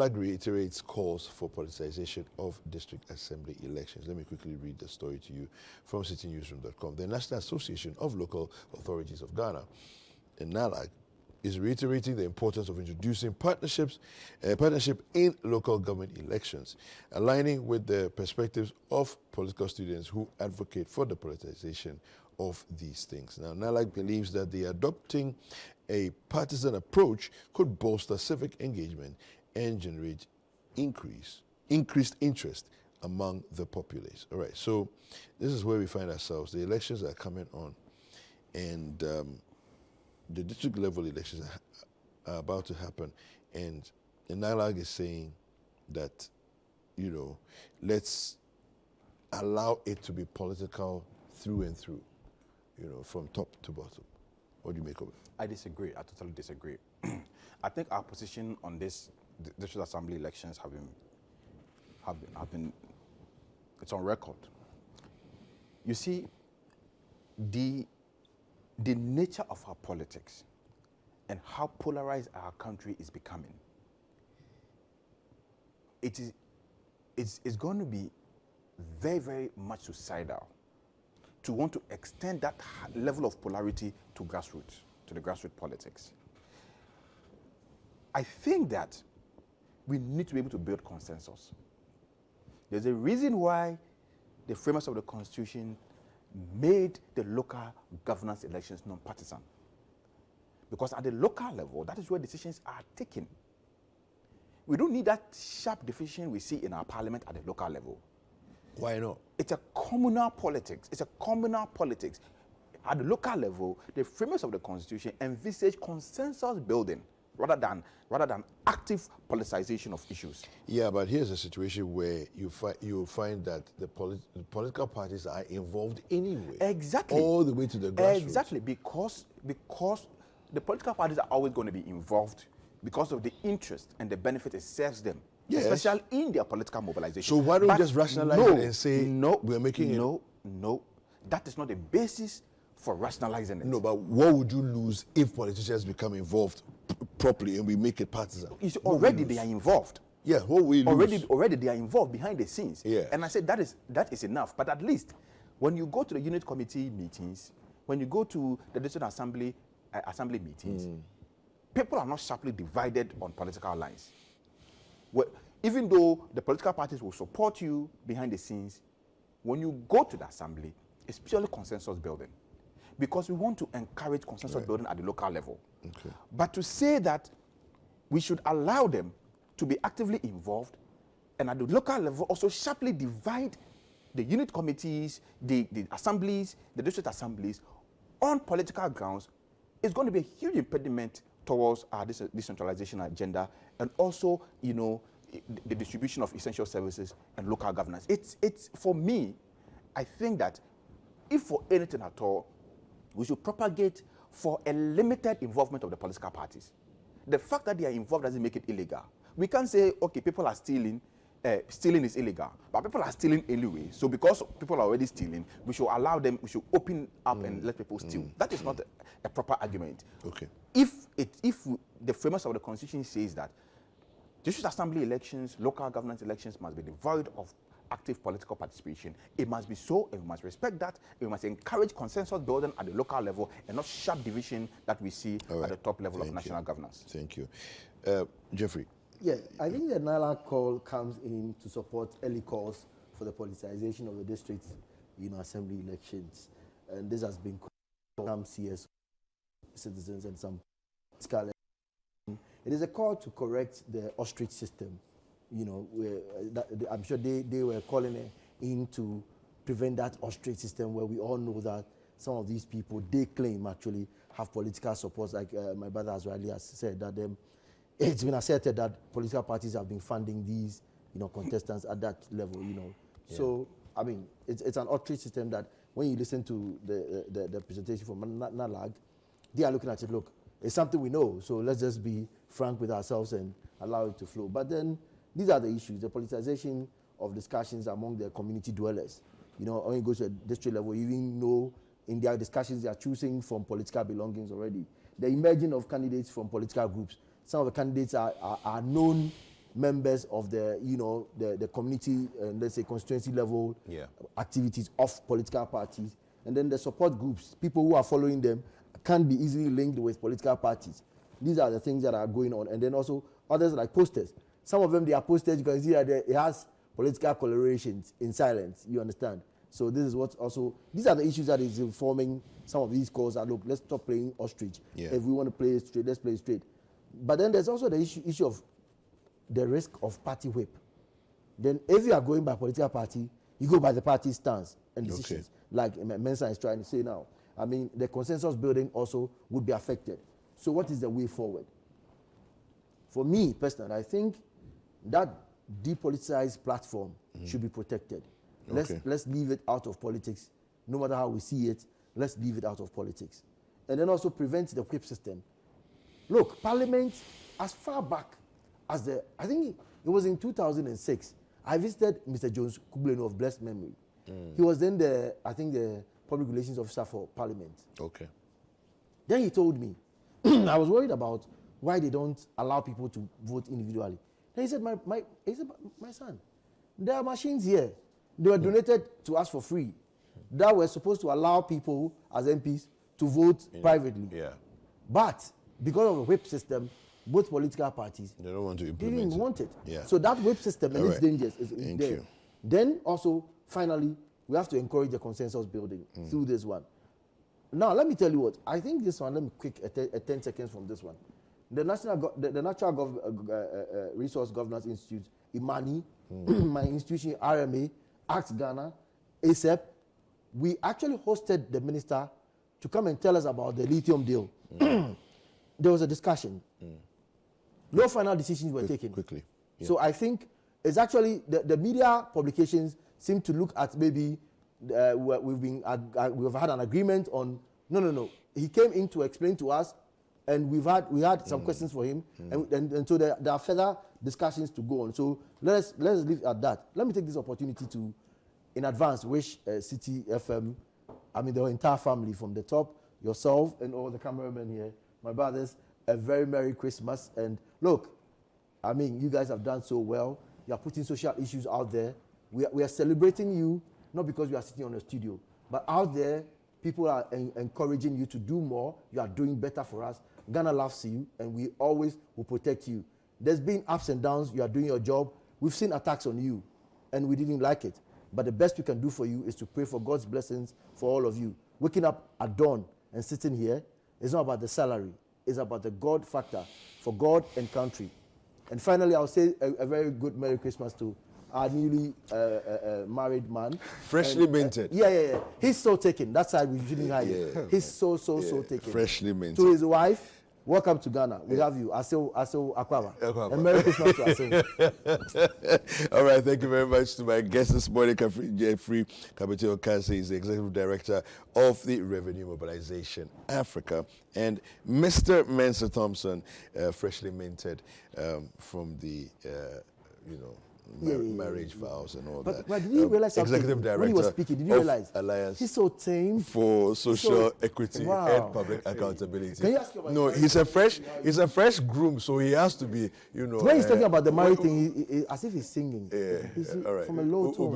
NALAG reiterates calls for politicization of district assembly elections. Let me quickly read the story to you from citinewsroom.com. The National Association of Local Authorities of Ghana, NALAG, is reiterating the importance of introducing partnership in local government elections, aligning with the perspectives of political students who advocate for the politicization of these things. Now, NALAG believes that the adopting a partisan approach could bolster civic engagement and generate increased interest among the populace. All right, so this is where we find ourselves. The elections are coming on, and the district level elections are about to happen, and the NALAG is saying that, you know, let's allow it to be political through and through, you know, from top to bottom. What do you make of it? I disagree. I totally disagree. I think our position on this district assembly elections have been it's on record. You see, the nature of our politics and how polarized our country is becoming, it's going to be very, very much suicidal to want to extend that level of polarity to grassroots, to the grassroots politics. I think that we need to be able to build consensus. There's a reason why the framers of the Constitution made the local governance elections non-partisan. Because at the local level, that is where decisions are taken. We don't need that sharp division we see in our parliament at the local level. Why not? It's a communal politics. It's a communal politics. At the local level, the framers of the Constitution envisage consensus building rather than active politicization of issues. Yeah, but here's a situation where you find that the political parties are involved anyway. Exactly. All the way to the grassroots. Exactly, because the political parties are always going to be involved because of the interest and the benefit it serves them. Yes. Especially in their political mobilization. So why don't we just rationalize it and say, we're making it? No, that is not the basis for rationalizing it. No, but what would you lose if politicians become involved properly and we make it partisan? Already they are involved. Yeah, what we lose? Already they are involved behind the scenes. Yeah. And I said that is enough. But at least when you go to the unit committee meetings, when you go to the district assembly meetings, people are not sharply divided on political lines. Well, even though the political parties will support you behind the scenes, when you go to the assembly, it's purely consensus building. Because we want to encourage consensus building at the local level. Okay. But to say that we should allow them to be actively involved and at the local level also sharply divide the unit committees, the assemblies, the district assemblies on political grounds is going to be a huge impediment towards our decentralization agenda and also, you know, the distribution of essential services and local governance. It's for me, I think that if for anything at all, we should propagate for a limited involvement of the political parties. The fact that they are involved doesn't make it illegal. We can't say, okay, people are stealing, stealing is illegal, but people are stealing anyway. So because people are already stealing, we should allow them, we should open up and let people steal. That is not a proper argument. Okay. If the framers of the Constitution says that district assembly elections, local governance elections must be devoid of active political participation, it must be so, and we must respect that, and we must encourage consensus building at the local level and not sharp division that we see at the top level of national governance. Thank you. Jeffrey. Yeah, I think the NALAG call comes in to support early calls for the politicization of the district, assembly elections. And this has been some CS citizens and some scholars. It is a call to correct the ostrich system. I'm sure they were calling it in to prevent that ostrich system where we all know that some of these people, they claim actually have political support, like my brother as rightly has said, that it's been asserted that political parties have been funding these, contestants at that level, Yeah. So, I mean, it's an ostrich system that when you listen to the presentation from NALAG, they are looking at it, look, it's something we know, so let's just be frank with ourselves and allow it to flow. But then, these are the issues, the politicization of discussions among the community dwellers. When you go to a district level, you even know in their discussions they are choosing from political belongings already. The emerging of candidates from political groups. Some of the candidates are known members of the, you know, the community, let's say constituency level activities of political parties. And then the support groups, people who are following them, can be easily linked with political parties. These are the things that are going on. And then also others like posters. Some of them, they are posters, you can see that it has political colorations in silence, you understand? So this is what also, these are the issues that is informing some of these calls that, look, let's stop playing ostrich. If we want to play it straight, let's play it straight. But then there's also the issue of the risk of party whip. Then if you are going by political party, you go by the party stance and decisions, like Mensa is trying to say now. I mean, the consensus building also would be affected. So what is the way forward? For me, personally, I think that depoliticized platform should be protected. Let's leave it out of politics. No matter how we see it, let's leave it out of politics. And then also prevent the whip system. Look, Parliament, as far back as I think it was in 2006, I visited Mr. Jones Kubleno of blessed memory. He was then the public relations officer for Parliament. Then he told me, I was worried about why they don't allow people to vote individually. Then he said, my son, there are machines here. They were donated to us for free. That were supposed to allow people as MPs to vote privately. But because of the whip system, both political parties, they don't want to implement didn't want it. Yeah. So that whip system and its dangers is Thank there. you. Then also, finally, we have to encourage the consensus building through this one. Now, let me tell you what. I think this one, let me quick, 10 seconds from this one. The Natural Resource Governance Institute, Imani, my institution, RMA, Act Ghana, ASEP, we actually hosted the minister to come and tell us about the lithium deal. There was a discussion. No final decisions were taken. Quickly. So I think it's actually the media publications seem to look at maybe we've had an agreement on. No. He came in to explain to us, and we had some questions for him, and so there are further discussions to go on. So let's leave it at that. Let me take this opportunity to, in advance, wish Citi FM, I mean the entire family from the top, yourself and all the cameramen here, my brothers, a very Merry Christmas. And look, I mean, you guys have done so well. You are putting social issues out there. We are celebrating you, not because we are sitting on a studio, but out there, people are encouraging you to do more. You are doing better for us. Ghana loves you, and we always will protect you. There's been ups and downs. You are doing your job. We've seen attacks on you, and we didn't like it. But the best we can do for you is to pray for God's blessings for all of you. Waking up at dawn and sitting here is not about the salary. It's about the God factor for God and country. And finally, I'll say a very good Merry Christmas to our newly married man. Freshly minted. Yeah. He's so taken. That's why we shouldn't hide it. He's so taken. Freshly minted. To his wife, welcome to Ghana. We have you. Asew Akwawa. And Merry Christmas to Asew. All right, thank you very much to my guest this morning, Jeffrey Kabitio Kansi. He's the Executive Director of the Revenue Mobilization Africa. And Mr. Mensa Thompson, freshly minted from the, marriage vows and all that. But did you realize something? Executive Director when he was speaking, did you realize? Alliance he's so tame. For social equity and public accountability. Can you ask him about he's a fresh groom, so he has to be, When he's talking about the marriage thing, as if he's singing. He's all right. from a low tone.